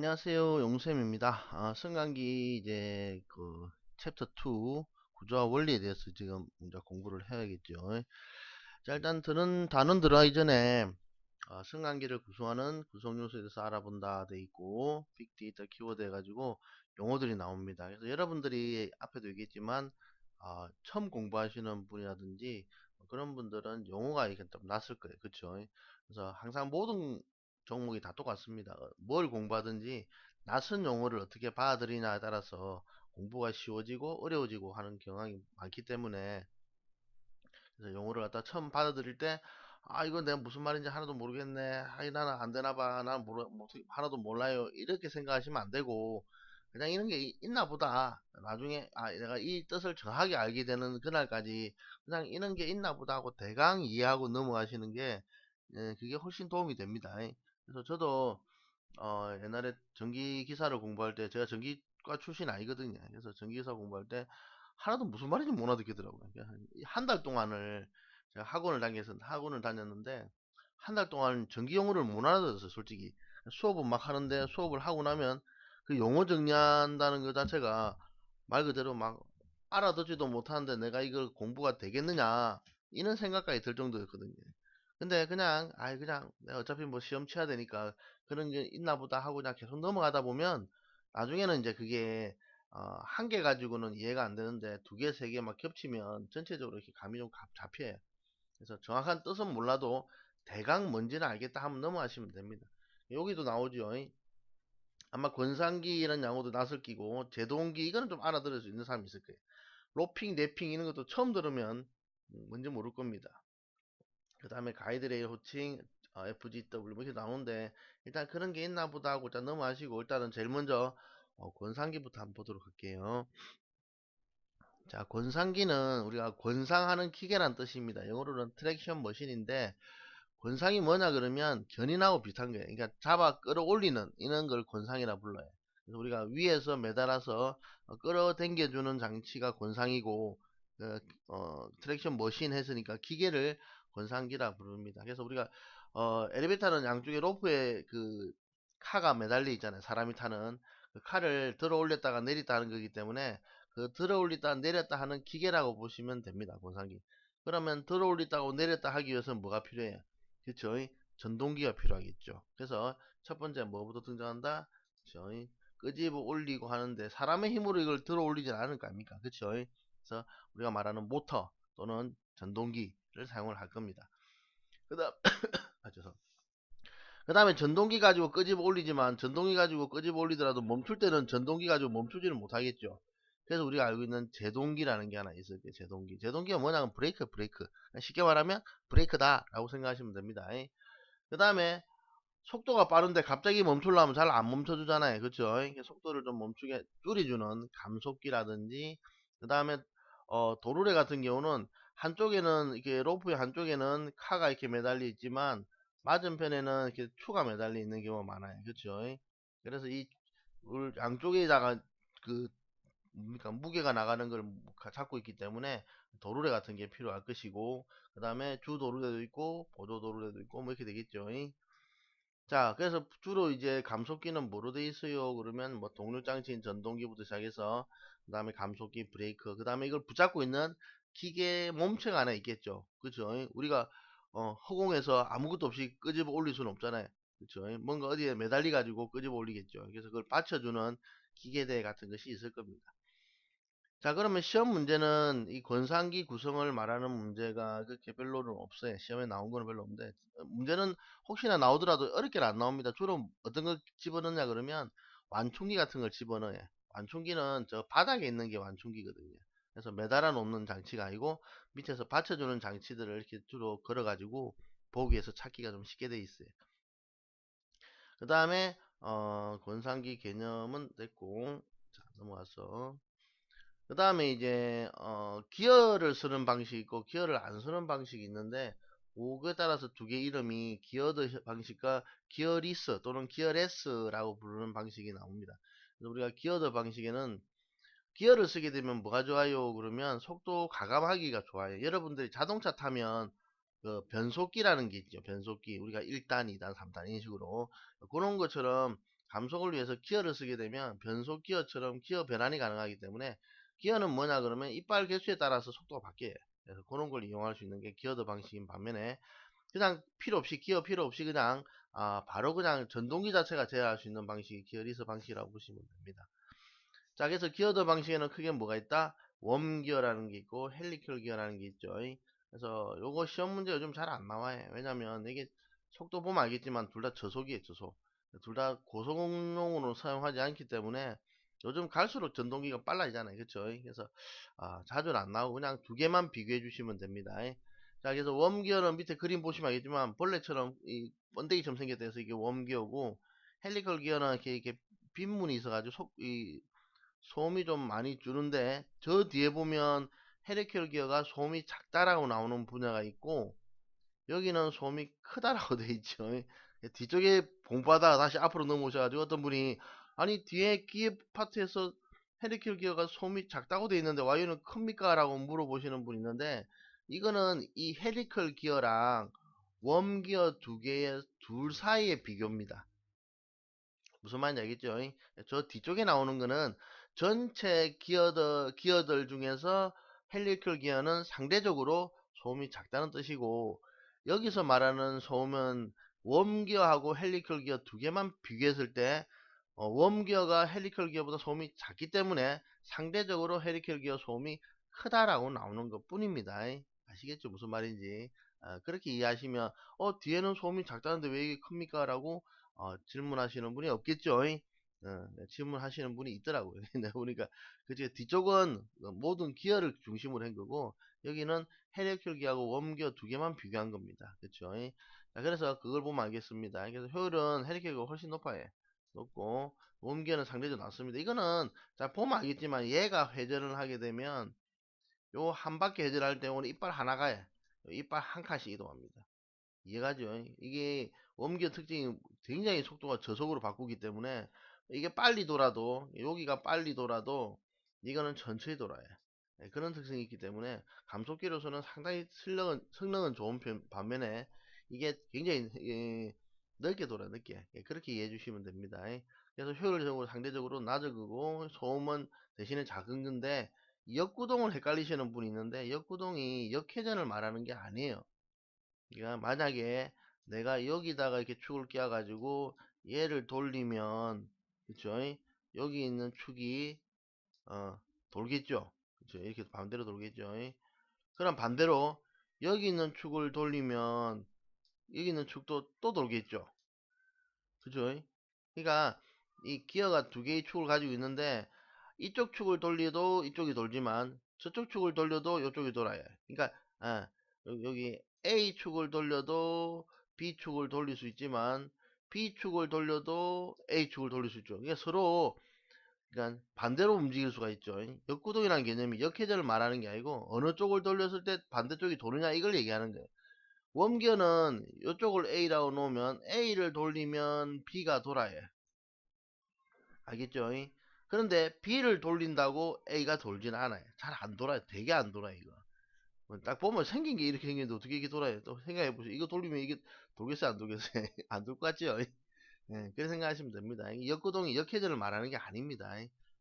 안녕하세요, 용쌤입니다. 승강기 이제 챕터 2 구조와 원리에 대해서 지금 이제 공부를 해야겠죠. 자, 일단 단원 들어가기 전에 승강기를 구성하는 구성 요소에 대해서 알아본다 돼 있고, 빅데이터 키워드 해가지고 용어들이 나옵니다. 그래서 여러분들이 앞에도 얘기했지만 처음 공부하시는 분이라든지 그런 분들은 용어가 이게 좀 낯설 거예요. 그렇죠? 그래서 항상 모든 종목이 다 똑같습니다. 뭘 공부하든지 낯선 용어를 어떻게 받아들이냐에 따라서 공부가 쉬워지고 어려워지고 하는 경향이 많기 때문에, 그래서 용어를 갖다 처음 받아들일 때 이거 내가 무슨 말인지 하나도 모르겠네, 나는 안 되나 봐, 나는 하나도 몰라요, 이렇게 생각하시면 안 되고, 그냥 이런 게 있나 보다, 나중에 내가 이 뜻을 정확하게 알게 되는 그날까지 그냥 이런 게 있나 보다 하고 대강 이해하고 넘어가시는 게, 그게 훨씬 도움이 됩니다. 그래서 저도 옛날에 전기기사를 공부할 때, 제가 전기과 출신 아니거든요. 그래서 전기기사 공부할 때 하나도 무슨 말인지 못 알아듣겠더라고요. 한 달 동안을 제가 학원을 다녔는데 한 달 동안 전기 용어를 못 알아들었어요, 솔직히. 수업은 막 하는데 수업을 하고 나면 그 용어 정리한다는 것 자체가 말 그대로 막 알아듣지도 못하는데 내가 이걸 공부가 되겠느냐, 이런 생각까지 들 정도였거든요. 근데 그냥 내가 어차피 뭐 시험 치야 되니까 그런 게 있나 보다 하고 그냥 계속 넘어가다 보면 나중에는 이제 그게 한 개 가지고는 이해가 안 되는데 두 개, 세 개 막 겹치면 전체적으로 이렇게 감이 좀 잡혀요. 그래서 정확한 뜻은 몰라도 대강 뭔지는 알겠다 하면 넘어가시면 됩니다. 여기도 나오죠. 아마 권상기 이런 용어도 낯을 끼고, 제동기 이거는 좀 알아들을 수 있는 사람이 있을 거예요. 로핑, 내핑 이런 것도 처음 들으면 뭔지 모를 겁니다. 그 다음에 가이드레일 호칭, FGW 뭐 이렇게 나오는데 일단 그런 게 있나 보다 하고 일단 넘어가시고, 일단은 제일 먼저 권상기부터 한번 보도록 할게요. 자, 권상기는 우리가 권상하는 기계란 뜻입니다. 영어로는 트랙션 머신인데, 권상이 뭐냐 그러면 견인하고 비슷한 거예요. 그러니까 잡아 끌어올리는 이런 걸 권상이라 불러요. 그래서 우리가 위에서 매달아서 끌어당겨주는 장치가 권상이고, 트랙션 머신 했으니까 기계를 권상기라 부릅니다. 그래서 우리가 엘리베이터는 양쪽에 로프에 그 카가 매달려 있잖아요. 사람이 타는 그 카를 들어 올렸다가 내렸다 하는 거기 때문에 그 들어 올렸다 내렸다 하는 기계라고 보시면 됩니다. 권상기. 그러면 들어 올렸다고 내렸다 하기 위해서는 뭐가 필요해요? 그쵸? 전동기가 필요하겠죠. 그래서 첫 번째 뭐부터 등장한다? 그쵸? 끄집어 올리고 하는데 사람의 힘으로 이걸 들어 올리진 않을 거 아닙니까? 그쵸? 그래서 우리가 말하는 모터 또는 전동기를 사용을 할 겁니다. 그 다음, 그 다음에 전동기 가지고 끄집어 올리지만, 전동기 가지고 끄집어 올리더라도 멈출 때는 전동기 가지고 멈추지는 못하겠죠. 그래서 우리가 알고 있는 제동기라는 게 하나 있어요. 제동기. 제동기가 뭐냐면 브레이크. 쉽게 말하면 브레이크다 라고 생각하시면 됩니다. 그 다음에 속도가 빠른데 갑자기 멈추려면 잘 안 멈춰주잖아요. 그렇죠? 속도를 좀 멈추게 줄여주는 감속기라든지, 그 다음에 도르래 같은 경우는 한쪽에는 이렇게 로프의 한쪽에는 카가 이렇게 매달려 있지만 맞은편에는 이렇게 추가 매달려 있는 경우가 많아요. 그렇죠? 그래서 이 양쪽에다가 그 뭡니까 무게가 나가는 걸 잡고 있기 때문에 도르래 같은 게 필요할 것이고, 그 다음에 주 도르래도 있고 보조 도르래도 있고 뭐 이렇게 되겠죠. 자, 그래서 주로 이제 감속기는 뭐로 돼 있어요? 그러면 뭐 동력장치인 전동기부터 시작해서 그 다음에 감속기, 브레이크, 그 다음에 이걸 붙잡고 있는 기계 몸체가 하나 있겠죠. 그죠? 우리가 허공에서 아무것도 없이 끄집어 올릴 수는 없잖아요. 그죠? 뭔가 어디에 매달리 가지고 끄집어 올리겠죠. 그래서 그걸 받쳐주는 기계대 같은 것이 있을 겁니다. 자, 그러면 시험 문제는 이 권상기 구성을 말하는 문제가 그렇게 별로는 없어요. 시험에 나온 거는 별로 없는데, 문제는 혹시나 나오더라도 어렵게는 안 나옵니다. 주로 어떤 걸 집어넣냐 그러면 완충기 같은 걸 집어넣어요. 완충기는 저 바닥에 있는 게 완충기거든요. 그래서 매달아 놓는 장치가 아니고 밑에서 받쳐주는 장치들을 이렇게 주로 걸어가지고 보기에서 찾기가 좀 쉽게 돼 있어요. 그 다음에 권상기 개념은 됐고, 자, 넘어가서 그 다음에 이제 기어를 쓰는 방식이 있고 기어를 안 쓰는 방식이 있는데, 그거에 따라서 두 개 이름이 기어드 방식과 기어리스 또는 기어레스라고 부르는 방식이 나옵니다. 그래서 우리가 기어드 방식에는 기어를 쓰게 되면 뭐가 좋아요 그러면 속도 가감하기가 좋아요. 여러분들이 자동차 타면 그 변속기라는 게 있죠. 변속기 우리가 1단 2단 3단 이런 식으로 그런 것처럼 감속을 위해서 기어를 쓰게 되면 변속 기어처럼 기어 변환이 가능하기 때문에 기어는 뭐냐 그러면 이빨 개수에 따라서 속도가 바뀌어요. 그래서 그런 걸 이용할 수 있는 게 기어드 방식인 반면에 그냥 필요 없이 기어 필요 없이 그냥 바로 그냥 전동기 자체가 제어할 수 있는 방식이 기어리스 방식이라고 보시면 됩니다. 자, 그래서 기어드 방식에는 크게 뭐가 있다? 웜 기어라는 게 있고 헬리컬 기어라는 게 있죠. 그래서 요거 시험 문제 요즘 잘 안 나와요. 왜냐면 이게 속도 보면 알겠지만 둘 다 저속이에요, 저속. 둘 다 고속용으로 사용하지 않기 때문에 요즘 갈수록 전동기가 빨라지잖아요. 그쵸? 그래서 자주는 안 나오고 그냥 두 개만 비교해 주시면 됩니다. 자, 그래서 웜 기어는 밑에 그림 보시면 알겠지만 벌레처럼 이 번데기처럼 생겼다 해서 이게 웜 기어고 헬리컬 기어는 이렇게 빈문이 있어가지고 소음이 좀 많이 주는데 저 뒤에 보면 헬리컬 기어가 소음이 작다라고 나오는 분야가 있고 여기는 소음이 크다라고 돼 있죠. 뒤쪽에 봉바다가 다시 앞으로 넘어오셔가지고 어떤 분이 아니 뒤에 기어 파트에서 헬리컬 기어가 소음이 작다고 돼 있는데 와이어는 큽니까? 라고 물어보시는 분이 있는데 이거는 이 헬리컬 기어랑 웜 기어 두 개의 둘 사이의 비교입니다. 무슨 말인지 알겠죠? 저 뒤쪽에 나오는 거는 전체 기어들 중에서 헬리컬 기어는 상대적으로 소음이 작다는 뜻이고 여기서 말하는 소음은 웜 기어하고 헬리컬 기어 두 개만 비교했을 때 웜 기어가 헬리컬 기어보다 소음이 작기 때문에 상대적으로 헬리컬 기어 소음이 크다라고 나오는 것 뿐입니다. 아시겠죠? 무슨 말인지. 그렇게 이해하시면 뒤에는 소음이 작다는데 왜 이게 큽니까? 라고 질문하시는 분이 없겠죠. 네, 질문하시는 분이 있더라고요. 내가 보니까 그치 뒤쪽은 모든 기어를 중심으로 한 거고 여기는 헬리컬 기어하고 웜 기어 두 개만 비교한 겁니다. 그렇죠? 자, 그래서 그걸 보면 알겠습니다. 그래서 효율은 헬리컬 기어가 훨씬 높아요. 높고 웜 기어는 상대적으로 낮습니다. 이거는 자 보면 알겠지만 얘가 회전을 하게 되면 요 한 바퀴 회전할 때는 이빨 하나가 이빨 한 칸씩 이동합니다. 이해가죠? 이게 웜기어 특징이 굉장히 속도가 저속으로 바꾸기 때문에 이게 빨리 돌아도 여기가 빨리 돌아도 이거는 천천히 돌아요. 네, 그런 특성이 있기 때문에 감속기로서는 상당히 성능은 좋은 반면에 이게 굉장히 넓게 돌아 넓게 그렇게 이해해 주시면 됩니다. 그래서 효율적으로 상대적으로 낮은 거고 소음은 대신에 작은 건데 역구동을 헷갈리시는 분이 있는데 역구동이 역회전을 말하는 게 아니에요. 그러니까 만약에 내가 여기다가 이렇게 축을 끼워 가지고 얘를 돌리면 그쵸 여기 있는 축이 돌겠죠. 그쵸 이렇게 반대로 돌겠죠. 그럼 반대로 여기 있는 축을 돌리면 여기 있는 축도 또 돌겠죠. 그죠? 그러니까 이 기어가 두 개의 축을 가지고 있는데 이쪽 축을 돌려도 이쪽이 돌지만 저쪽 축을 돌려도 이쪽이 돌아요. 그러니까 여기 A 축을 돌려도 B 축을 돌릴 수 있지만 B 축을 돌려도 A 축을 돌릴 수 있죠. 그러니까 서로 그러니까 반대로 움직일 수가 있죠. 역구동이라는 개념이 역회전을 말하는 게 아니고 어느 쪽을 돌렸을 때 반대쪽이 도느냐 이걸 얘기하는 거예요. 웜기어는 이쪽을 A라고 놓으면 A를 돌리면 B가 돌아요. 알겠죠? 그런데 B를 돌린다고 A가 돌진 않아요. 잘 안 돌아요. 되게 안 돌아요, 이거. 딱 보면 생긴 게 이렇게 생겼는데 어떻게 이게 돌아요? 또 생각해 보세요. 이거 돌리면 이게 돌겠어요, 안 돌겠어요? 안 돌 것 같죠? 예, 그렇게 생각하시면 됩니다. 이 역구동이 역회전을 말하는 게 아닙니다.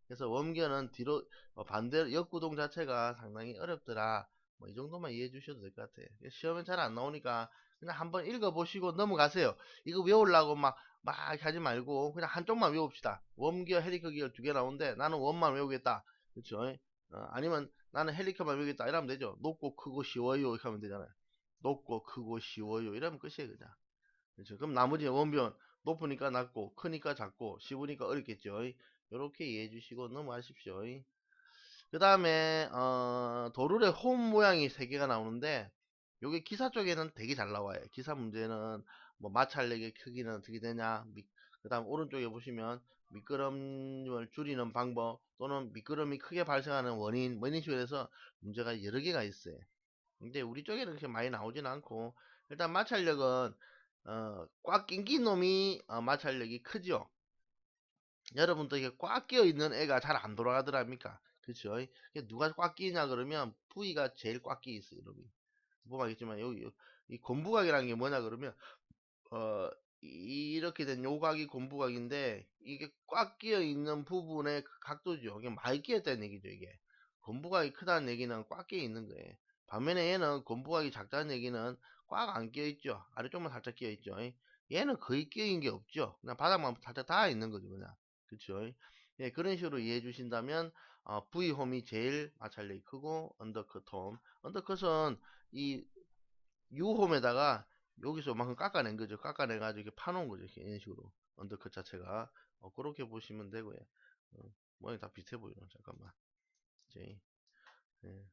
그래서 웜기어는 뒤로 반대로 역구동 자체가 상당히 어렵더라. 뭐 이 정도만 이해해 주셔도 될 것 같아요. 시험에 잘 안 나오니까 그냥 한번 읽어보시고 넘어가세요. 이거 외우려고 막 하지 말고 그냥 한쪽만 외웁시다. 웜기어, 헬리컬 기어 두 개 나오는데 나는 웜만 외우겠다. 그렇죠? 아니면 나는 헬리컬만 외우겠다. 이러면 되죠. 높고 크고 쉬워요. 이렇게 하면 되잖아요. 높고 크고 쉬워요. 이러면 끝이에요, 그냥. 그렇죠. 그럼 나머지 원변 높으니까 낮고 크니까 작고 쉬우니까 어렵겠죠. 이렇게 이해해 주시고 넘어가십시오. 그 다음에 도룰의 홈 모양이 3개가 나오는데 요게 기사 쪽에는 되게 잘 나와요. 기사 문제는 뭐 마찰력의 크기는 어떻게 되냐 그 다음 오른쪽에 보시면 미끄럼을 줄이는 방법 또는 미끄럼이 크게 발생하는 원인식으로 해서 문제가 여러 개가 있어요. 근데 우리 쪽에는 그렇게 많이 나오진 않고 일단 마찰력은 꽉 낀 놈이 마찰력이 크죠. 여러분도 이게 꽉 끼어 있는 애가 잘 안 돌아가더랍니까? 그쵸? 누가 꽉 끼냐 그러면 V가 제일 꽉 끼어 있어요, 여러분. 보면 알겠지만 여기 이 권부각이라는 게 뭐냐 그러면 어 이렇게 된 요각이 곤부각인데 이게 꽉 끼어 있는 부분의 그 각도죠. 이게 많이 끼어 있다는 얘기죠. 이게 곤부각이 크다는 얘기는 꽉 끼어 있는 거예요. 반면에 얘는 곤부각이 작다는 얘기는 꽉 안 끼어 있죠. 아래쪽만 살짝 끼어 있죠. 얘는 거의 끼어 있는 게 없죠. 그냥 바닥만 살짝 닿아 있는 거죠. 그냥 그렇죠. 예, 그런 식으로 이해해 주신다면 V홈이 제일 마찰력이 크고 언더컷 홈, 언더컷은 이 U홈에다가 여기서 만큼 깎아낸 거죠. 깎아내가지고 이렇게 파놓은 거죠. 이렇게 이런 식으로. 언더컷 자체가. 그렇게 보시면 되고요. 모양이 다 비슷해 보여요. 잠깐만. 이제, 예.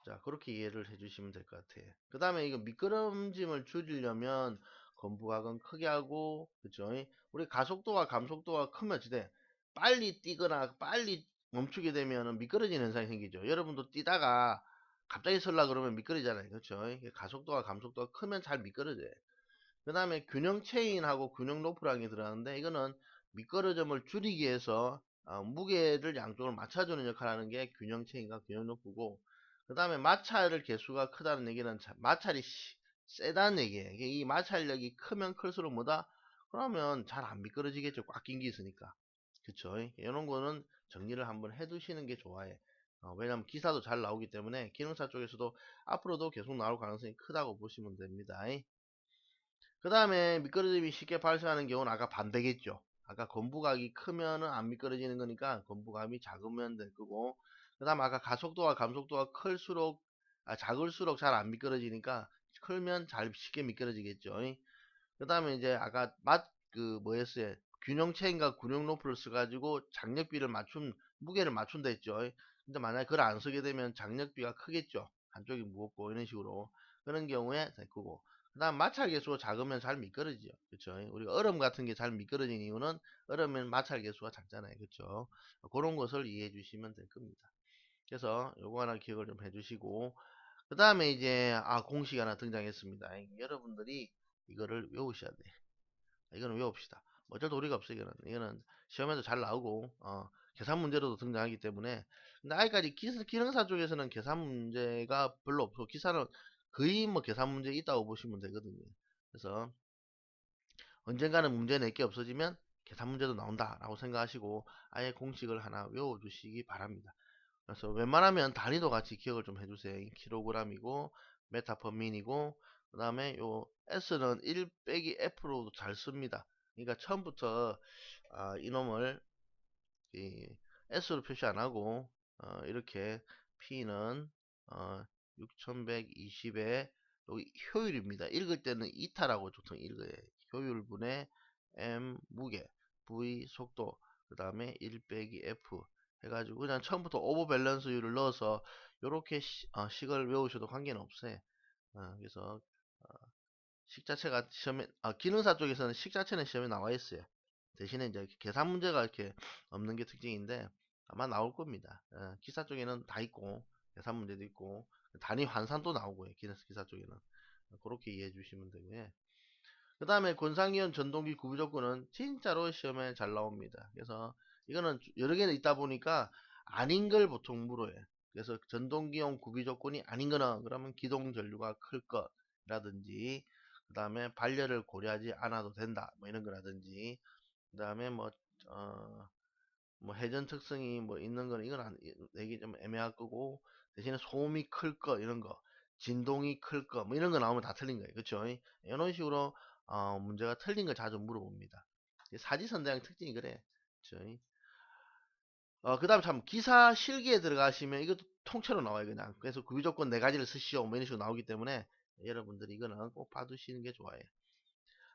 자, 그렇게 이해를 해주시면 될 것 같아요. 그 다음에 이거 미끄럼짐을 줄이려면 건부각은 크게 하고, 그쵸? 우리 가속도와 감속도가 크면 지대 빨리 뛰거나 빨리 멈추게 되면 미끄러지는 현상이 생기죠. 여러분도 뛰다가 갑자기 설라 그러면 미끄러지잖아요. 그쵸? 가속도와 감속도가 크면 잘 미끄러져요. 그 다음에 균형 체인하고 균형 로프라는 게 들어가는데 이거는 미끄러짐을 줄이기 위해서 무게를 양쪽을 맞춰주는 역할을 하는 게 균형 체인과 균형 로프고, 그 다음에 마찰을 개수가 크다는 얘기는 마찰이 세다는 얘기예요. 이 마찰력이 크면 클수록 뭐다? 그러면 잘 안 미끄러지겠죠. 꽉 낀 게 있으니까. 그쵸? 이런 거는 정리를 한번 해두시는 게 좋아요. 왜냐면 기사도 잘 나오기 때문에 기능사 쪽에서도 앞으로도 계속 나올 가능성이 크다고 보시면 됩니다. 그 다음에 미끄러짐이 쉽게 발생하는 경우는 아까 반대겠죠. 아까 건부각이 크면은 안 미끄러지는 거니까 건부감이 작으면 될 거고, 그 다음 아까 가속도와 감속도가 클수록 작을수록 잘 안 미끄러지니까 크면 잘 쉽게 미끄러지겠죠. 그 다음에 이제 아까 뭐였어요? 균형 체인과 균형 로프를 써가지고 장력비를 무게를 맞춘다 했죠. 근데 만약에 그걸 안 쓰게 되면 장력비가 크겠죠. 한쪽이 무겁고 이런 식으로. 그런 경우에 될 거고. 그 다음 마찰 개수가 작으면 잘 미끄러지죠. 그렇죠. 우리가 얼음 같은 게 잘 미끄러지는 이유는 얼음은 마찰 개수가 작잖아요. 그렇죠. 그런 것을 이해해 주시면 될 겁니다. 그래서 요거 하나 기억을 좀 해주시고, 그 다음에 이제 공식 하나 등장했습니다. 여러분들이 이거를 외우셔야 돼. 이거는 외웁시다. 어쩔 도리가 없어. 이거는 시험에도 잘 나오고 계산 문제로도 등장하기 때문에. 근데 아직까지 기능사 쪽에서는 계산 문제가 별로 없고 기사는 거의 뭐 계산 문제 있다고 보시면 되거든요. 그래서 언젠가는 문제 낼 게 없어지면 계산 문제도 나온다라고 생각하시고 아예 공식을 하나 외워주시기 바랍니다. 그래서 웬만하면 단위도 같이 기억을 좀 해주세요. 킬로그램이고 메타퍼민이고, 그 다음에 요 S는 1 빼기 F로도 잘 씁니다. 그러니까 처음부터 이놈을 S로 표시 안 하고 이렇게 P는 6120의 여기 효율입니다. 읽을 때는 이타라고 보통 읽어요. 효율분의 M 무게, V 속도, 그 다음에 1 빼기 F 해가지고 그냥 처음부터 오버밸런스율을 넣어서 이렇게 식을 외우셔도 관계는 없어요. 그래서 식 자체가 시험에 기능사 쪽에서는 식 자체는 시험에 나와 있어요. 대신에 이제 계산 문제가 이렇게 없는 게 특징인데 아마 나올 겁니다. 기사 쪽에는 다 있고 계산 문제도 있고 단위 환산도 나오고요. 기사 쪽에는 그렇게 이해해 주시면 되고요. 그 다음에 권상기현 전동기 구비 조건은 진짜로 시험에 잘 나옵니다. 그래서 이거는 여러 개 있다 보니까 아닌 걸 보통 물어요. 그래서 전동기용 구비 조건이 아닌 거는 그러면 기동 전류가 클 것이라든지, 그 다음에 반려를 고려하지 않아도 된다 뭐 이런 거라든지, 그 다음에 뭐 회전 특성이 뭐 있는 거는 이건 되게 좀 애매할 거고, 대신에 소음이 클 거 이런 거, 진동이 클 거 뭐 이런 거 나오면 다 틀린 거예요. 그렇죠? 이런 식으로 문제가 틀린 걸 자주 물어봅니다. 사지선다형 특징이 그래. 그렇죠? 그 다음 참 기사 실기에 들어가시면 이것도 통째로 나와요. 그냥 그래서 구조건 네 가지를 쓰시오 뭐 이런 식으로 나오기 때문에 여러분들이 이거는 꼭 봐두시는 게 좋아요.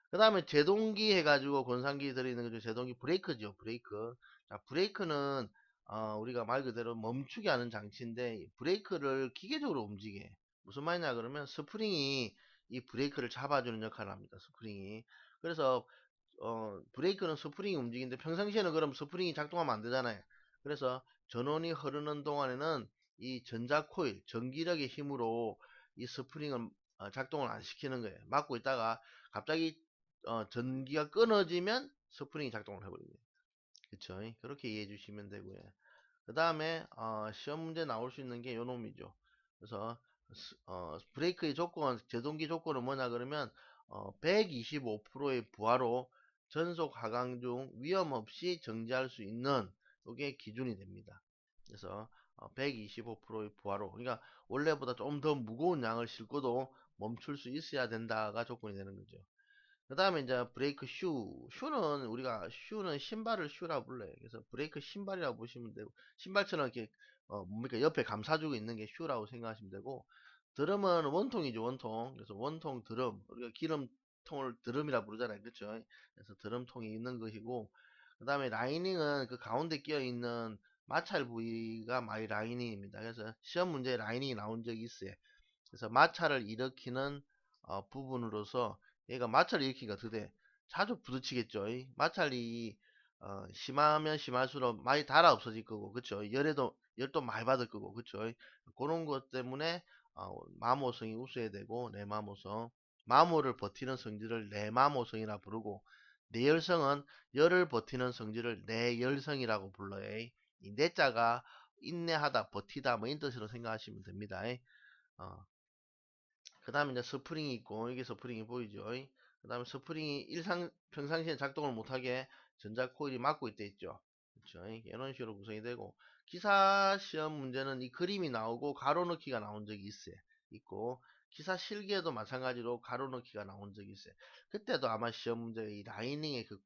그 다음에 제동기 해가지고 권상기 들어있는 거죠. 제동기 브레이크죠. 브레이크. 자, 브레이크는 우리가 말 그대로 멈추게 하는 장치인데 브레이크를 기계적으로 움직여. 무슨 말이냐 그러면 스프링이 이 브레이크를 잡아주는 역할을 합니다. 스프링이. 그래서 브레이크는 스프링이 움직이는데 평상시에는 그럼 스프링이 작동하면 안 되잖아요. 그래서 전원이 흐르는 동안에는 이 전자 코일, 전기력의 힘으로 이 스프링을 작동을 안 시키는 거예요. 막고 있다가 갑자기 전기가 끊어지면 스프링이 작동을 해버립니다. 그쵸? 그렇게 이해해 주시면 되고요. 그 다음에 시험 문제 나올 수 있는 게 요 놈이죠. 그래서 브레이크의 조건, 제동기 조건은 뭐냐 그러면 125%의 부하로 전속 하강 중 위험 없이 정지할 수 있는 이게 기준이 됩니다. 그래서 125%의 부하로, 그러니까 원래보다 좀 더 무거운 양을 싣고도 멈출 수 있어야 된다가 조건이 되는 거죠. 그 다음에 이제 브레이크 슈는 우리가 슈는 신발을 슈라 불러요. 그래서 브레이크 신발이라고 보시면 되고, 신발처럼 이렇게 뭡니까 옆에 감싸주고 있는 게 슈라고 생각하시면 되고, 드럼은 원통이죠, 원통. 그래서 원통 드럼, 우리가 기름통을 드럼이라 부르잖아요, 그렇죠? 그래서 드럼통이 있는 것이고, 그 다음에 라이닝은 그 가운데 끼어 있는 마찰 부위가 마이 라이닝입니다. 그래서 시험 문제에 라이닝이 나온 적이 있어요. 그래서 마찰을 일으키는 부분으로서 얘가 마찰을 일으키니까 드대 자주 부딪히겠죠. 마찰이 심하면 심할수록 많이 달아 없어질 거고, 그쵸? 열도 많이 받을 거고, 그쵸? 그런 것 때문에 마모성이 우수해야 되고, 내마모성. 마모를 버티는 성질을 내마모성이라 부르고, 내열성은 열을 버티는 성질을 내열성이라고 불러요. 이 내자가 인내하다, 버티다, 뭐 이런 뜻으로 생각하시면 됩니다. 어, 그 다음에 이제 스프링이 있고, 여기 스프링이 보이죠? 그 다음에 스프링이 평상시에 작동을 못하게 전자 코일이 막고 있다 있죠? 그렇죠? 이런 식으로 구성이 되고, 기사 시험 문제는 이 그림이 나오고 가로 넣기가 나온 적이 있어요. 있고, 기사 실기에도 마찬가지로 가로 넣기가 나온 적이 있어요. 그때도 아마 시험 문제가 이 라이닝에 그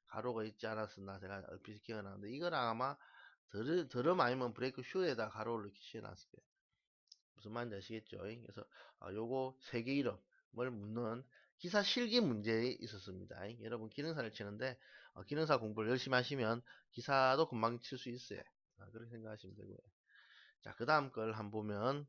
가로가 있지 않았었나 제가 얼핏 기억나는데, 이거랑 아마 드럼 아니면 브레이크 슈에다 가로를 이렇게 씌워놨을 거예요. 무슨 말인지 아시겠죠? 그래서 요거 세개 이름을 묻는 기사 실기 문제에 있었습니다. 여러분 기능사를 치는데 기능사 공부를 열심히 하시면 기사도 금방 칠 수 있어요. 그렇게 생각하시면 되고요. 자, 그 다음 걸 한번 보면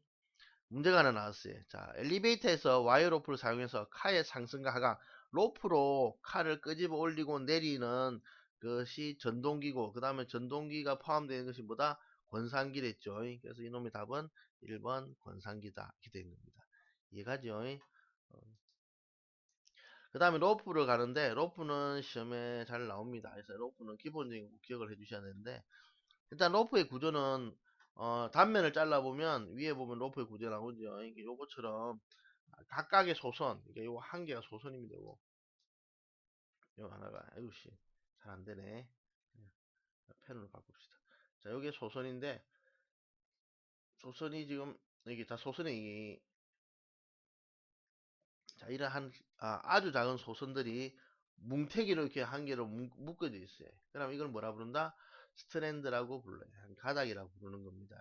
문제가 하나 나왔어요. 자, 엘리베이터에서 와이어 로프를 사용해서 카의 상승과 하강, 로프로 카를 끄집어 올리고 내리는 것이 전동기고, 그 다음에 전동기가 포함되어 있는 것이 뭐다? 권상기랬죠. 그래서 이놈의 답은 1번 권상기다. 이렇게 된 겁니다. 이해가죠? 그 다음에 로프를 가는데, 로프는 시험에 잘 나옵니다. 그래서 로프는 기본적인 거 기억을 해주셔야 되는데, 일단 로프의 구조는 단면을 잘라보면 위에 보면 로프의 구조 나오죠. 이게 요거처럼 각각의 소선, 이게 요거 한 개가 소선입니다. 요 하나가, 아유씨 잘 안되네. 펜으로 바꿉시다. 자, 요게 소선인데, 소선이 지금 이게 다 소선이, 자, 이러한 아주 작은 소선들이 뭉태기로 이렇게 한 개로 묶어져 있어요. 그럼 이걸 뭐라 부른다? 스트랜드라고 불러요. 가닥이라고 부르는 겁니다.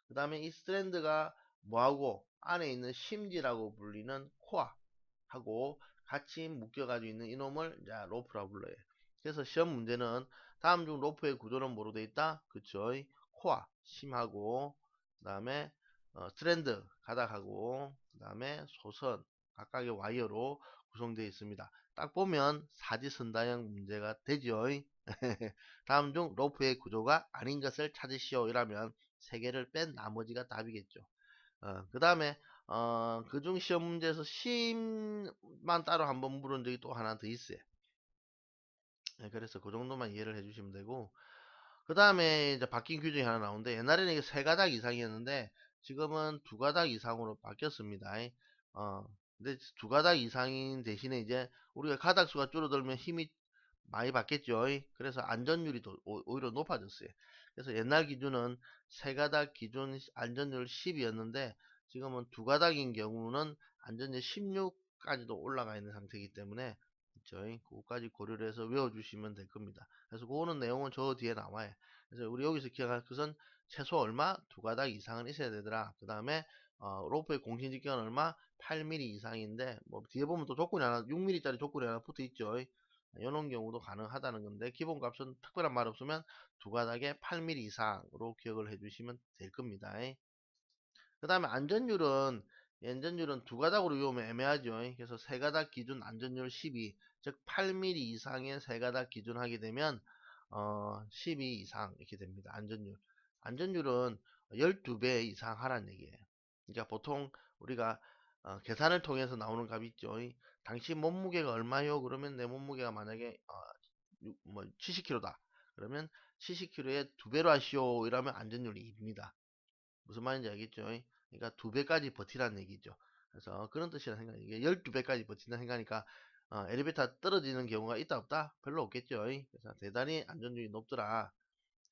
그 다음에 이 스트랜드가 뭐하고 안에 있는 심지라고 불리는 코어하고 같이 묶여가지고 있는 이놈을 이제 로프라고 불러요. 그래서 시험 문제는 다음 중 로프의 구조는 뭐로 되어 있다? 그쵸? 코어, 심하고, 그 다음에 스트랜드, 가닥하고, 그 다음에 소선, 각각의 와이어로 구성되어 있습니다. 딱 보면 사지선다형 문제가 되죠. 다음 중 로프의 구조가 아닌 것을 찾으시오. 이라면 세 개를 뺀 나머지가 답이겠죠. 그 다음에 그중 시험 문제에서 심만 따로 한번 물은 적이 또 하나 더 있어요. 그래서 그 정도만 이해를 해주시면 되고, 그 다음에 이제 바뀐 규정이 하나 나오는데, 옛날에는 이게 세 가닥 이상이었는데 지금은 두 가닥 이상으로 바뀌었습니다. 근데 두 가닥 이상인 대신에 이제 우리가 가닥 수가 줄어들면 힘이 많이 받겠죠. 그래서 안전율이 오히려 높아졌어요. 그래서 옛날 기준은 세 가닥 기준 안전율 10이었는데 지금은 두 가닥인 경우는 안전율 16까지도 올라가 있는 상태이기 때문에 그거까지 고려를 해서 외워주시면 될 겁니다. 그래서 그거는 내용은 저 뒤에 나와요. 그래서 우리 여기서 기억할 것은 최소 얼마? 두 가닥 이상은 있어야 되더라. 그 다음에 로프의 공신 직경은 얼마? 8mm 이상인데 뭐 뒤에 보면 또 조건이 하나 6mm짜리 조건이 하나 붙어 있죠. 이런 경우도 가능하다는 건데 기본 값은 특별한 말 없으면 두 가닥에 8mm 이상으로 기억을 해주시면 될 겁니다. 그 다음에 안전율은 두 가닥으로 외우면 애매하죠. 그래서 세 가닥 기준 안전율 12, 즉 8mm 이상의 세 가닥 기준 하게 되면 12 이상 이렇게 됩니다. 안전율은 12배 이상 하라는 얘기예요. 그러니까 보통 우리가 계산을 통해서 나오는 값이 있죠. 당신 몸무게가 얼마요? 그러면 내 몸무게가 만약에 70kg다. 그러면 70kg에 두 배로 하시오. 이러면 안전율이 2입니다. 무슨 말인지 알겠죠? 그러니까 2배까지 버티라는 얘기죠. 그래서 그런 뜻이라 생각해요. 이게 12배까지 버틴다 생각하니까 엘리베이터 떨어지는 경우가 있다 없다? 별로 없겠죠. 그래서 대단히 안전율이 높더라.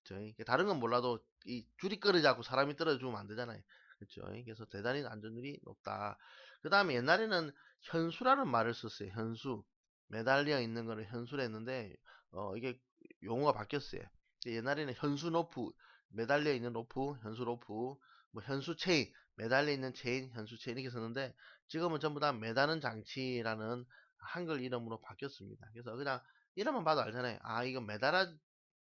저희 다른 건 몰라도 이 줄이 끊어지고 사람이 떨어져 죽으면 안 되잖아요. 그렇죠. 그래서 대단히 안전율이 높다. 그 다음에 옛날에는 현수라는 말을 썼어요. 현수. 매달려 있는 거를 현수라 했는데 이게 용어가 바뀌었어요. 옛날에는 현수 로프, 매달려 있는 로프, 현수 로프, 뭐 현수 체인, 매달려 있는 체인, 현수 체인 이렇게 썼는데 지금은 전부 다 매다는 장치라는 한글 이름으로 바뀌었습니다. 그래서 그냥 이름만 봐도 알잖아요. 아, 이거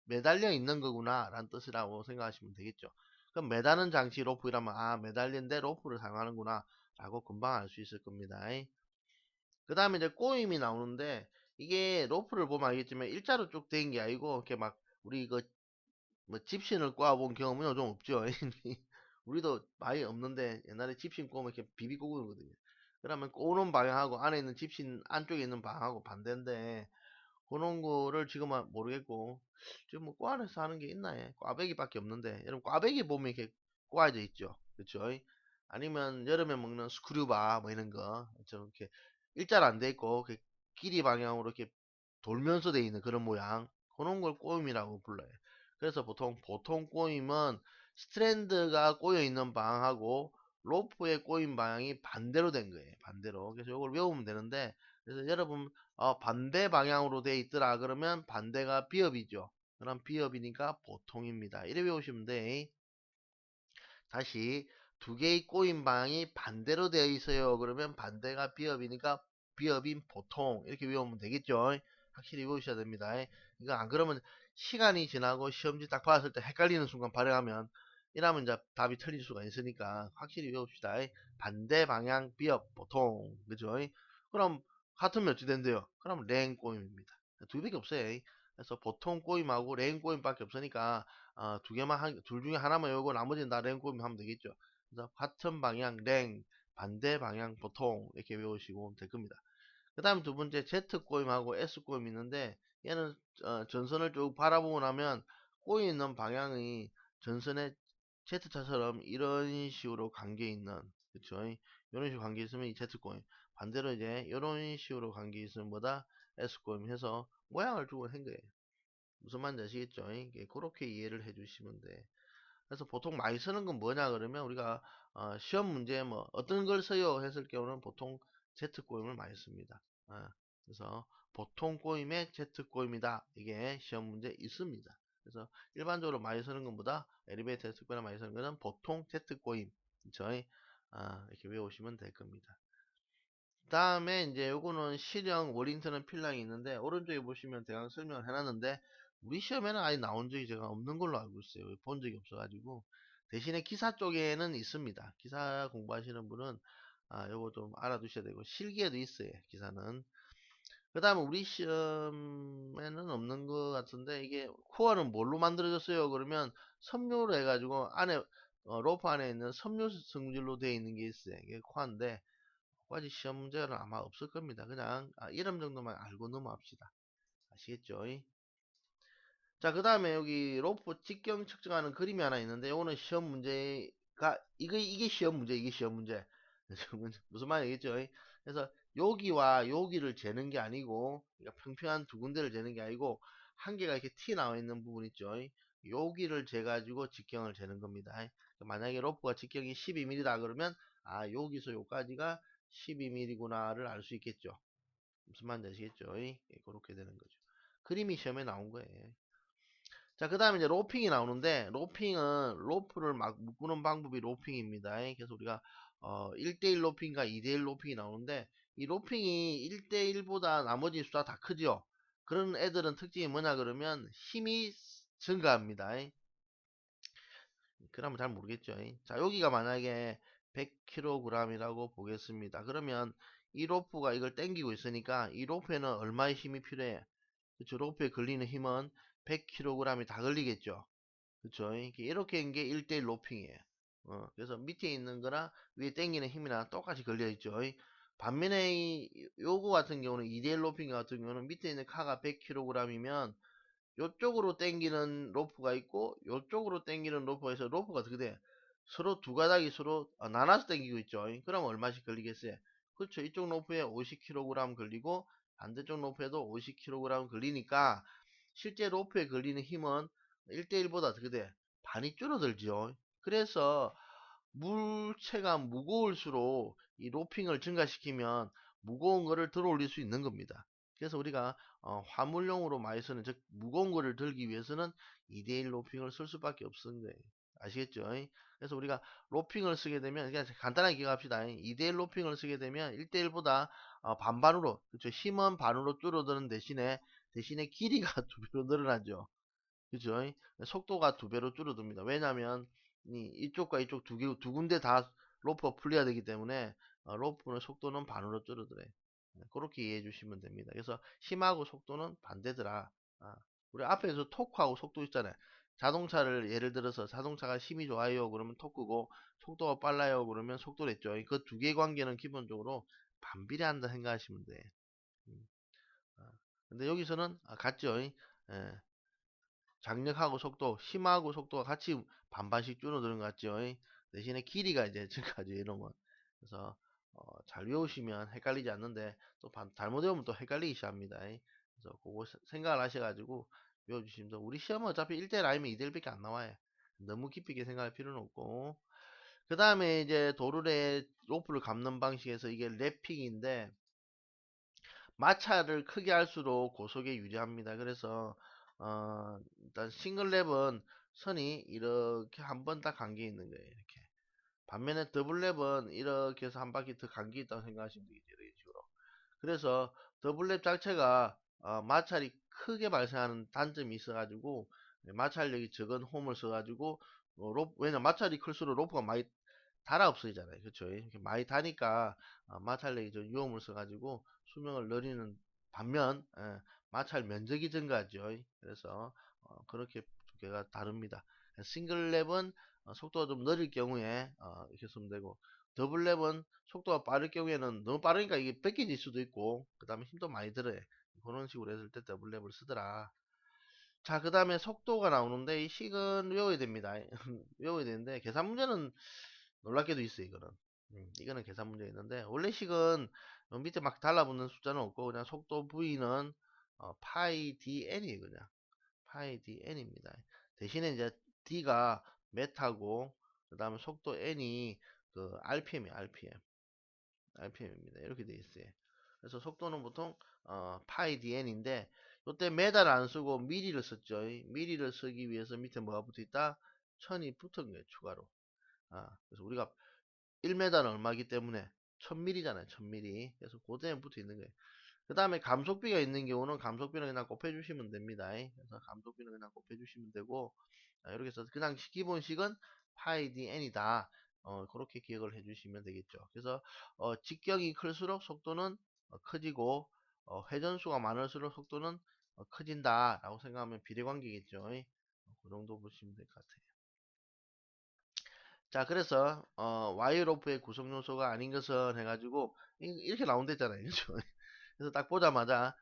매달려 있는 거구나 라는 뜻이라고 생각하시면 되겠죠. 그럼 매다는 장치 로프이라면 아, 매달린데 로프를 사용하는구나 라고 금방 알 수 있을 겁니다. 그 다음에 이제 꼬임이 나오는데 이게 로프를 보면 알겠지만 일자로 쭉 된 게 아니고 이렇게 막 우리 이거 뭐 집신을 꼬아본 경험은 요즘 없죠. 우리도 많이 없는데 옛날에 집신 꼬면 이렇게 비비 꼬거든요. 그러면 꼬는 방향하고 안에 있는 집신 안쪽에 있는 방향하고 반대인데 그런 거를 지금은 모르겠고 지금 뭐 꽈안에서 하는 게 있나 해. 꽈배기밖에 없는데 여러분 꽈배기 보면 이렇게 꽈져 있죠. 그렇죠? 아니면 여름에 먹는 스크류바 뭐 이런 거 좀 이렇게 일자로 안 돼 있고 이렇게 길이 방향으로 이렇게 돌면서 돼 있는 그런 모양 그런 걸 꼬임이라고 불러요. 그래서 보통 꼬임은 스트랜드가 꼬여 있는 방향하고 로프의 꼬임 방향이 반대로 된 거예요. 반대로. 그래서 이걸 외우면 되는데 그래서 여러분 반대 방향으로 돼 있더라 그러면 반대가 비읍이죠. 그럼 비읍이니까 보통입니다. 이래 외우시면 돼. 다시 두 개의 꼬인 방향이 반대로 되어 있어요. 그러면 반대가 비읍이니까 비읍인 보통 이렇게 외우면 되겠죠. 확실히 외우셔야 됩니다. 이거 안 그러면 시간이 지나고 시험지 딱 받았을 때 헷갈리는 순간 발행하면 이러면 이제 답이 틀릴 수가 있으니까 확실히 외웁시다. 반대 방향 비읍 보통 그죠? 그럼 같으면 어찌 된대요? 그럼 랭 꼬임입니다. 두 개밖에 없어요. 그래서 보통 꼬임하고 랭 꼬임밖에 없으니까 두 개만 둘 중에 하나만 외우고 나머지는 다 랭 꼬임 하면 되겠죠. 그래서 같은 방향 랭, 반대 방향 보통 이렇게 외우시고 될 겁니다. 그 다음 두 번째 Z 꼬임하고 S 꼬임 있는데 얘는 전선을 쭉 바라보고 나면 꼬여 있는 방향이 전선의 Z차처럼 이런 식으로 관계 있는 그쵸? 이런 식으로 관계 있으면 이 Z 꼬임 반대로 이제 이런 식으로 관계 있으면 뭐다? S 꼬임 해서 모양을 주고 한 거예요. 무슨 말인지 아시겠죠? 그렇게 이해를 해주시면 돼. 그래서 보통 많이 쓰는 건 뭐냐 그러면 우리가 시험 문제에 뭐 어떤 걸 써요 했을 경우는 보통 Z 꼬임을 많이 씁니다. 그래서 보통 꼬임의 Z 꼬임이다. 이게 시험 문제에 있습니다. 그래서 일반적으로 많이 쓰는 것보다 엘리베이터 Z 꼬임 많이 쓰는 것은 보통 Z 꼬임. 저희 이렇게 외우시면 될 겁니다. 다음에 이제 요거는 실형 워링턴은 필랑이 있는데 오른쪽에 보시면 대강 설명을 해놨는데 우리 시험에는 아예 나온 적이 제가 없는 걸로 알고 있어요. 본 적이 없어가지고 대신에 기사 쪽에는 있습니다. 기사 공부하시는 분은 요거 좀 알아두셔야 되고 실기에도 있어요. 기사는. 그 다음에 우리 시험에는 없는 것 같은데 이게 코어는 뭘로 만들어졌어요? 그러면 섬유로 해가지고 안에 로프 안에 있는 섬유 성질로 되어 있는 게 있어요. 이게 코어인데 까지 시험 문제는 아마 없을 겁니다. 그냥 이름 정도만 알고 넘어갑시다. 아시겠죠? 자, 그 다음에 여기 로프 직경 측정하는 그림이 하나 있는데 이거는 시험 문제가 이게 시험 문제 이게 시험 문제 무슨 말이겠죠? 그래서 여기와 여기를 재는 게 아니고 그러니까 평평한 두 군데를 재는 게 아니고 한 개가 이렇게 티 나와 있는 부분 있죠? 여기를 재가지고 직경을 재는 겁니다. 만약에 로프가 직경이 12mm다 그러면 여기서 여기까지가 12mm구나를 알 수 있겠죠. 무슨 말인지 아시겠죠? 그렇게 되는 거죠. 그림이 시험에 나온 거예요. 자, 그 다음에 이제 로핑이 나오는데, 로핑은 로프를 막 묶는 방법이 로핑입니다. 그래서 우리가 1대1 로핑과 2대1 로핑이 나오는데, 이 로핑이 1대1보다 나머지 수가 다 크죠. 그런 애들은 특징이 뭐냐 그러면 힘이 증가합니다. 그러면 잘 모르겠죠. 자, 여기가 만약에 100kg이라고 보겠습니다. 그러면 이 로프가 이걸 당기고 있으니까 이 로프에는 얼마의 힘이 필요해? 그쵸? 로프에 걸리는 힘은 100kg이 다 걸리겠죠. 그쵸? 이렇게 한 게 1대1 로핑이에요. 그래서 밑에 있는 거나 위에 당기는 힘이나 똑같이 걸려 있죠. 반면에 요거 같은 경우는 2대1 로핑 같은 경우는 밑에 있는 카가 100kg이면 요쪽으로 당기는 로프가 있고 요쪽으로 당기는 로프가 있어 로프가 어떻게 돼? 서로 두 가닥이 서로 나눠서 당기고 있죠. 그럼 얼마씩 걸리겠어요? 그렇죠. 이쪽 로프에 50kg 걸리고 반대쪽 로프에도 50kg 걸리니까 실제 로프에 걸리는 힘은 1대1보다 어떻게 돼? 반이 줄어들죠. 그래서 물체가 무거울수록 이 로핑을 증가시키면 무거운 거를 들어 올릴 수 있는 겁니다. 그래서 우리가 화물용으로 많이 쓰는 즉 무거운 거를 들기 위해서는 2대1 로핑을 쓸 수밖에 없는 거예요. 아시겠죠? 그래서 우리가 로핑을 쓰게 되면 그냥 간단하게 기억합시다. 2대1 로핑을 쓰게 되면 1대1보다 반반으로 그렇죠. 힘은 반으로 줄어드는 대신에 길이가 두 배로 늘어나죠. 그죠? 속도가 두 배로 줄어듭니다. 왜냐하면 이쪽과 이쪽 두 군데 다 로프가 풀려야 되기 때문에 로프의 속도는 반으로 줄어들어요. 그렇게 이해해 주시면 됩니다. 그래서 힘하고 속도는 반대더라. 아, 우리 앞에서 토크하고 속도 있잖아요. 자동차를 예를 들어서 자동차가 힘이 좋아요 그러면 토크고 속도가 빨라요 그러면 속도랬죠. 그 두 개의 관계는 기본적으로 반비례한다 생각하시면 돼. 음, 아, 근데 여기서는 같죠. 예. 장력하고 속도, 힘하고 속도가 같이 반반씩 줄어드는 것 같죠. 대신에 길이가 이제 증가하죠. 이런 건. 그래서 잘 외우시면 헷갈리지 않는데 또 잘못 외우면 또 헷갈리기 시작합니다. 그래서 그거 생각을 하셔가지고 외워주시면 돼. 우리 시험은 어차피 1대1 아니면 2대1밖에 안 나와요. 너무 깊게 생각할 필요는 없고 그 다음에 이제 도르래 로프를 감는 방식에서 이게 랩핑인데 마찰을 크게 할수록 고속에 유리합니다. 그래서 일단 싱글 랩은 선이 이렇게 한 번 딱 감겨 있는 거예요. 이렇게. 반면에 더블 랩은 이렇게 해서 한 바퀴 더 감겨 있다고 생각하시면 되겠죠. 이런 식으로. 그래서 더블 랩 자체가 마찰이 크게 발생하는 단점이 있어가지고 마찰력이 적은 홈을 써가지고 왜냐 마찰이 클수록 로프가 많이 달아 없어지잖아요. 그렇죠? 이렇게 많이 다니까 마찰력이 좀 위험을 써가지고 수명을 늘리는 반면 마찰 면적이 증가하죠. 그래서 그렇게 두 개가 다릅니다. 싱글 랩은 속도가 좀 느릴 경우에 이렇게 쓰면 되고 더블 랩은 속도가 빠를 경우에는 너무 빠르니까 이게 뺏겨질 수도 있고 그 다음에 힘도 많이 들어요. 그런 식으로 했을 때 더블 랩을 쓰더라. 자, 그 다음에 속도가 나오는데 이 식은 외워야 됩니다. 외워야 되는데 계산 문제는 놀랍게도 있어요. 이거는 이거는 계산 문제 있는데 원래 식은 밑에 막 달라붙는 숫자는 없고 그냥 속도 V는 파이 dn이에요. 그냥 파이 dn입니다. 대신에 이제 d가 메타고 그 다음에 속도 n이 그 rpm이 rpm입니다. 이렇게 돼 있어요. 그래서 속도는 보통 파이 dn인데 이때 메다를 안 쓰고 미리를 썼죠. 미리를 쓰기 위해서 밑에 뭐가 붙어 있다? 1000이 붙은 거예요. 추가로. 그래서 우리가 1m는 얼마기 때문에 1000ml잖아요. 1000ml. 그래서 그대에 붙어 있는 거예요. 그 다음에 감속비가 있는 경우는 감속비는 그냥 곱해주시면 됩니다. 그래서 감속비는 그냥 곱해주시면 되고 이렇게 해서 그냥 기본식은 파이 dn이다. 그렇게 기억을 해주시면 되겠죠. 그래서 직경이 클수록 속도는 커지고 회전수가 많을수록 속도는 커진다 라고 생각하면 비례관계겠죠. 그 정도 보시면 될 것 같아요. 자, 그래서 와이어로프의 구성 요소가 아닌 것은 해가지고 이렇게 나온댔잖아요. 그죠? 그래서 딱 보자마자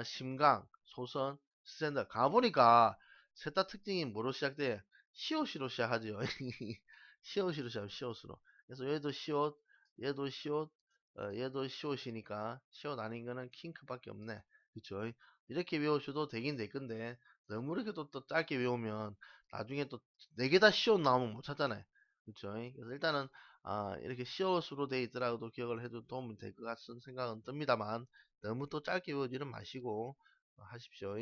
심강, 소선, 스탠더 가보니까 셋 다 특징이 뭐로 시작돼? 시옷으로 시작하죠. 시옷으로 시작해요. 시옷으로. 그래서 얘도 시옷, 얘도 시옷, 얘도 시옷이니까 시옷 아닌 거는 킹크밖에 없네. 그쵸? 이렇게 외우셔도 되긴 될 건데 너무 이렇게 또 짧게 외우면 나중에 또 네 개 다 시옷 나오면 못 찾잖아요. 그쵸? 그래서 일단은 이렇게 시옷으로 돼 있더라도 기억을 해도 도움이 될 것 같은 생각은 듭니다만 너무 또 짧게 외우지는 마시고 하십시오.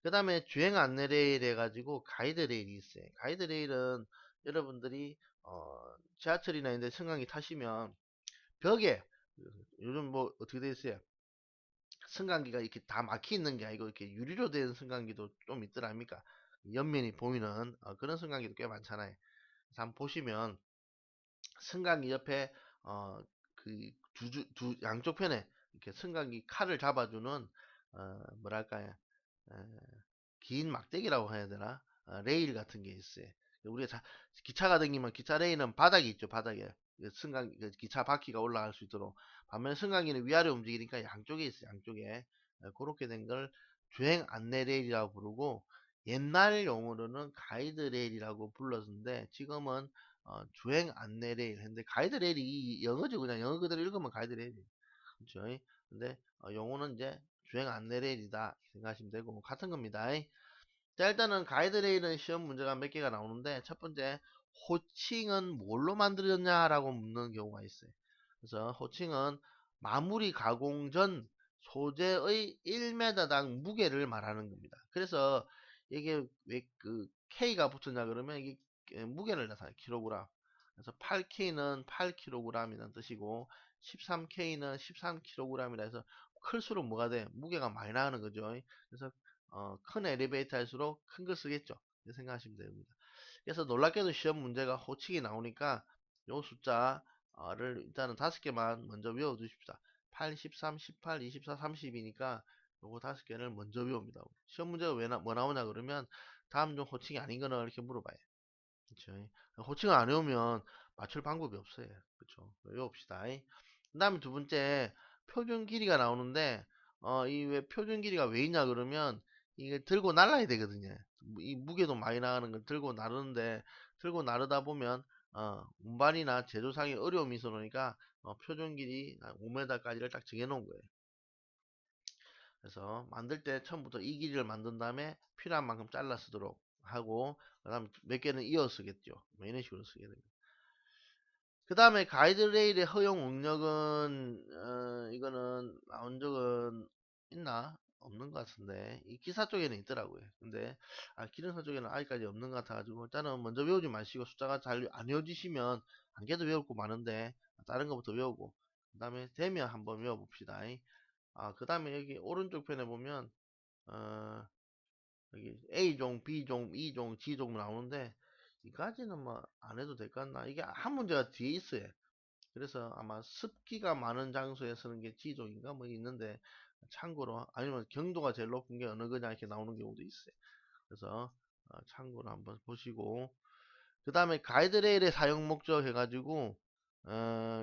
그 다음에 주행 안내 레일 해가지고 가이드 레일이 있어요. 가이드 레일은 여러분들이 지하철이나 이런 데 승강기 타시면 벽에 요즘 뭐 어떻게 돼 있어요? 승강기가 이렇게 다 막혀 있는 게 아니고 이렇게 유리로 된 승강기도 좀 있더라 합니까? 옆면이 보이는 그런 승강기도 꽤 많잖아요. 그래서 한번 보시면 승강기 옆에 그 양쪽 편에 이렇게 승강기 칼을 잡아주는 뭐랄까요? 긴 막대기라고 해야 되나? 레일 같은 게 있어요. 우리가 기차가 다니면 기차 레일은 바닥이 있죠, 바닥에. 그 기차 바퀴가 올라갈 수 있도록. 반면 승강기는 위아래 움직이니까 양쪽에 있어요, 양쪽에. 그렇게 된 걸 주행 안내 레일이라고 부르고, 옛날 용어로는 가이드 레일이라고 불렀는데, 지금은 주행 안내 레일 했는데 가이드 레일이 영어죠. 그냥 영어 그대로 읽으면 가이드 레일. 그렇죠. 근데 용어는 이제 주행 안내 레일이다 생각하시면 되고 뭐 같은 겁니다. 자, 일단은 가이드레일은 시험 문제가 몇 개가 나오는데 첫 번째 호칭은 뭘로 만들어졌냐라고 묻는 경우가 있어요. 그래서 호칭은 마무리 가공 전 소재의 1m당 무게를 말하는 겁니다. 그래서 이게 왜 그 K가 붙었냐 그러면 이게 무게를 나타내요. 킬로그램. 그래서 8K는 8kg이라는 뜻이고 13K는 13kg이라 해서 클수록 뭐가 돼? 무게가 많이 나가는 거죠. 그래서 큰 엘리베이터일수록 큰 걸 쓰겠죠. 이렇게 생각하시면 됩니다. 그래서 놀랍게도 시험 문제가 호칭이 나오니까 요 숫자를 일단은 5개만 먼저 외워 두십시다. 8, 13, 18, 24, 30이니까 요거 5개를 먼저 외웁니다. 시험 문제가 뭐 나오냐 그러면 다음 중 호칭이 아닌 거는 이렇게 물어봐요. 그쵸? 호칭을 안 외우면 맞출 방법이 없어요. 그쵸? 외웁시다. 그 다음에 두 번째, 표준 길이가 나오는데, 이 왜 표준 길이가 왜 있냐 그러면, 이게 들고 날라야 되거든요. 이 무게도 많이 나가는 걸 들고 나르는데, 들고 나르다 보면, 운반이나 제조상에 어려움이 있어 놓으니까, 표준 길이 5m까지를 딱 정해 놓은 거예요. 그래서 만들 때 처음부터 이 길이를 만든 다음에 필요한 만큼 잘라 쓰도록 하고 그 다음에 몇 개는 이어 쓰겠죠. 뭐 이런 식으로 쓰게 됩니다. 그 다음에 가이드레일의 허용 응력은 이거는 나온 적은 있나? 없는 것 같은데 이 기사 쪽에는 있더라고요. 근데 기능사 쪽에는 아직까지 없는 것 같아가지고 일단은 먼저 외우지 마시고 숫자가 잘 안 외워지시면 안 개도 외울 거 많은데 다른 것부터 외우고 그 다음에 되면 한번 외워봅시다. 그 다음에 여기 오른쪽 편에 보면 어, 여기 A종, B종, E종, G종 나오는데 이까지는 뭐 안 해도 될 것 같나? 이게 한 문제가 뒤에 있어요. 그래서 아마 습기가 많은 장소에 쓰는 게 G종인가 뭐 있는데 참고로 아니면 경도가 제일 높은 게 어느 거냐 이렇게 나오는 경우도 있어요. 그래서 참고로 한번 보시고 그 다음에 가이드레일의 사용 목적 해가지고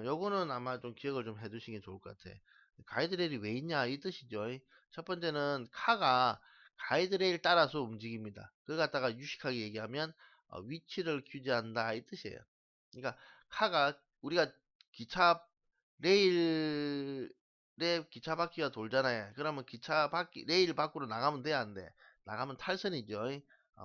요거는 아마 좀 기억을 좀 해두시는 게 좋을 것 같아. 가이드레일이 왜 있냐 이 뜻이죠. 첫 번째는 카가 가이드레일 따라서 움직입니다. 그걸 갖다가 유식하게 얘기하면 위치를 규제한다 이 뜻이에요. 그러니까 카가 우리가 기차 레일에 기차 바퀴가 돌잖아요. 그러면 기차 바퀴 레일 밖으로 나가면 돼 안 돼? 나가면 탈선이죠.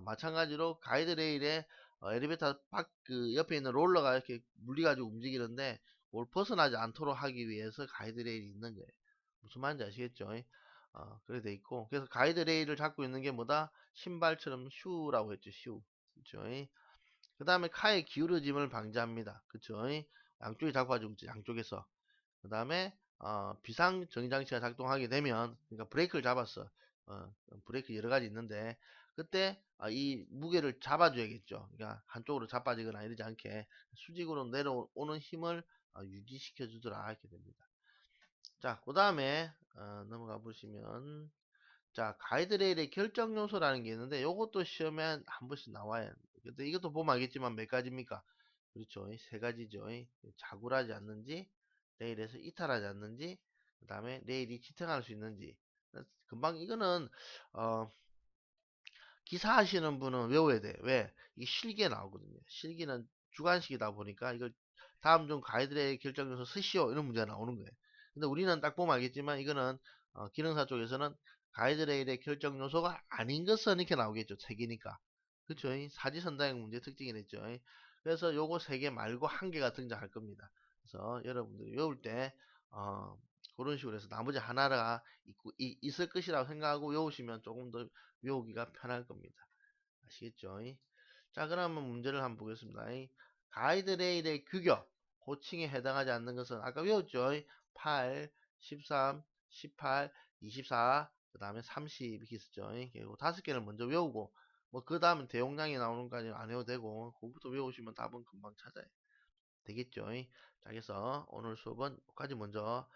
마찬가지로 가이드레일에 엘리베이터 그 옆에 있는 롤러가 이렇게 물려가지고 움직이는데 그걸 벗어나지 않도록 하기 위해서 가이드레일이 있는 거예요. 무슨 말인지 아시겠죠? 그렇게 돼 있고 그래서 가이드레일을 잡고 있는 게 뭐다? 신발처럼 슈라고 했죠. 슈. 그쵸? 그 다음에 카의 기울어짐을 방지합니다. 그쵸? 양쪽에 잡아주고 있죠. 양쪽에서. 그 다음에 비상 정지장치가 작동하게 되면 그러니까 브레이크를 잡았어. 브레이크 여러 가지 있는데 그때 이 무게를 잡아줘야겠죠. 그러니까 한쪽으로 자빠지거나 이러지 않게 수직으로 내려오는 힘을 유지시켜 주더라 이렇게 됩니다. 자, 그 다음에 넘어가 보시면 자 가이드레일의 결정 요소라는 게 있는데 이것도 시험에 한 번씩 나와요. 근데 이것도 보면 알겠지만 몇 가지입니까? 그렇죠. 세 가지죠. 자굴하지 않는지, 레일에서 이탈하지 않는지, 그 다음에 레일이 지탱할 수 있는지. 금방 이거는 어, 기사 하시는 분은 외워야 돼. 왜? 이 실기에 나오거든요. 실기는 주관식이다 보니까 이걸 다음 중 가이드레일 결정 요소 쓰시오 이런 문제가 나오는 거예요. 근데 우리는 딱 보면 알겠지만 이거는 기능사 쪽에서는 가이드레일의 결정 요소가 아닌 것은 이렇게 나오겠죠. 책이니까. 그쵸? 사지선다형 문제 특징이 됐죠. 그래서 요거 3개 말고 1개가 등장할 겁니다. 그래서 여러분들이 외울 때 그런 식으로 해서 나머지 하나가 있을 것이라고 생각하고 외우시면 조금 더 외우기가 편할 겁니다. 아시겠죠? 자, 그러면 문제를 한번 보겠습니다. 가이드레일의 규격, 호칭에 해당하지 않는 것은 아까 외웠죠? 8, 13, 18, 24, 그 다음에 30 이렇게 있었죠. 그리고 5개를 먼저 외우고 뭐 그 다음에 대용량이 나오는 까지 안 해도 되고 그거부터 외우시면 답은 금방 찾아요. 되겠죠? 자, 그래서 오늘 수업은 여기까지 먼저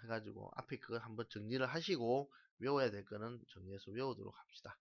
해가지고 앞에 그거 한번 정리를 하시고 외워야 될 거는 정리해서 외우도록 합시다.